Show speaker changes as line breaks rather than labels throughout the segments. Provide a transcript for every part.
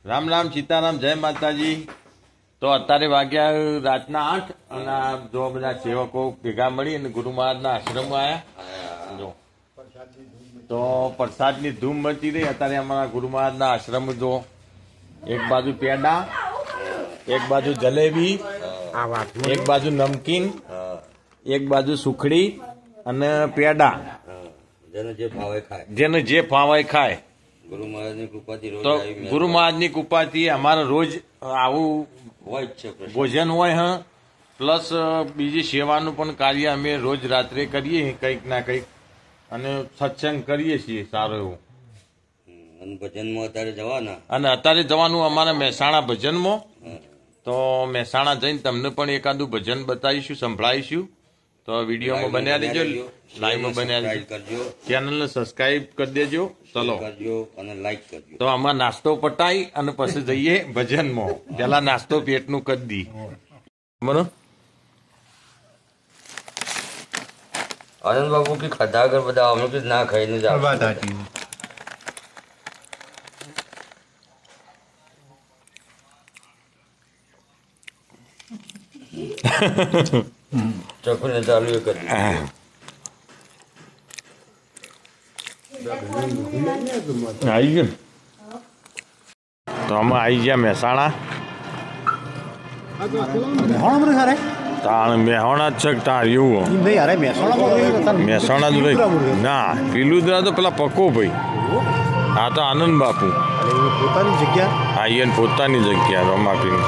રામ રામ સીતારામ જય માતાજી। તો અત્યારે વાગ્યા રાતના 8 અને જો બધા સેવકો ભેગા મળી અને ગુરુ મહારાજના આશ્રમમાં આવ્યા। જો તો પ્રસાદની ધૂમ મચી રહી અત્યારે અમારા ગુરુ મહારાજના આશ્રમ। જો એક બાજુ પેડા, એક બાજુ જલેબી, એક બાજુ નમકીન, એક બાજુ સુખડી અને પેડા, જેને જે ફાવે ખાય।
ગુરુ મહારાજની કૃપાથી
તો ગુરુ મહારાજની કૃપાથી અમારે રોજ આવું
હોય છે
ભોજન હોય। હા, પ્લસ બીજી સેવાનું પણ કાર્ય અમે રોજ રાત્રે કરીએ કંઈક ના કંઈક, અને સત્સંગ કરીએ છીએ સારો એવું।
અને ભજનમાં અત્યારે જવાના,
અને અત્યારે જવાનું અમારા મહેસાણા ભજનમાં। તો મહેસાણા જઈને તમને પણ એકાદું ભજન બતાવીશું, સંભળાવીશું। તો વિડીયોમાં બન્યા રહેજો, લાઈવમાં બન્યા રહેજો, ચેનલને સબસ્ક્રાઈબ કરી દેજો। ચલો
કરજો અને લાઈક કરજો।
તો આમાં નાસ્તો પટાઈ અને પછી જઈએ ભજનમાં। પેલા નાસ્તો પેટનું કરી દી બરો।
આનંદ બાપુ की खदा कर બધા અમે કે ના ખાઈને જાવ। ચકને ચાલુ કરી
આવી ગયું। તો અમે આવી ગયા મહેસાણા। તાણ મહેસાણા જ છે તાર એવું મહેસાણા જ ભાઈ ના પેલું તો પેલા પકો ભાઈ, આ તો આનંદ બાપુ
પોતાની જગ્યા,
હા એને પોતાની જગ્યા રમાપીને।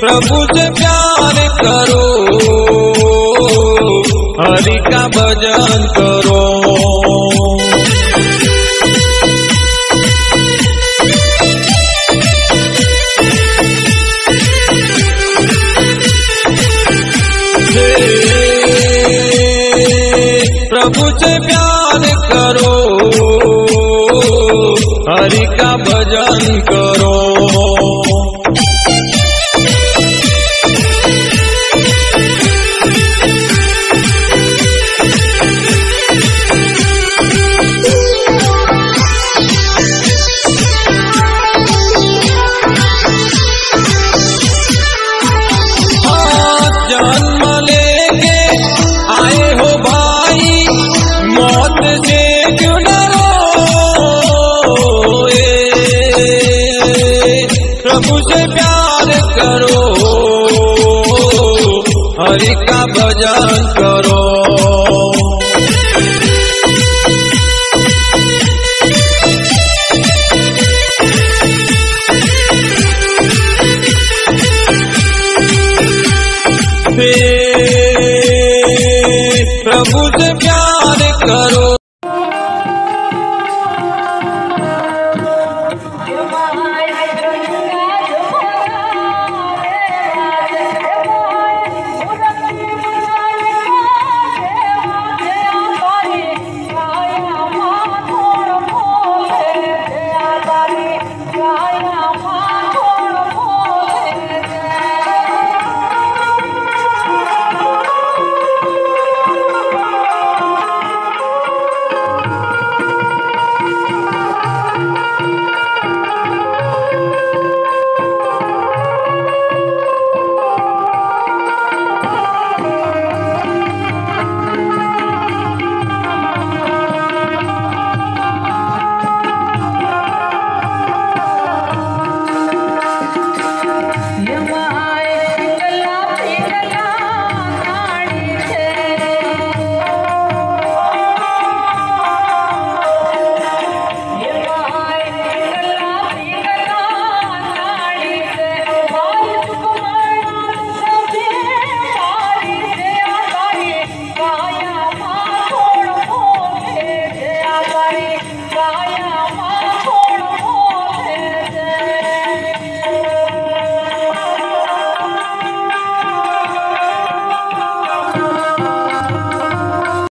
प्रभु से प्यार करो, हरि का भजन करो। प्रभु से प्यार करो, हरि का भजन करो। जन्म लेके आए हो भाई, मौत से क्यों डरो। प्रभु से प्यार करो, हरि का भजन करो। प्रभु से प्यार करो,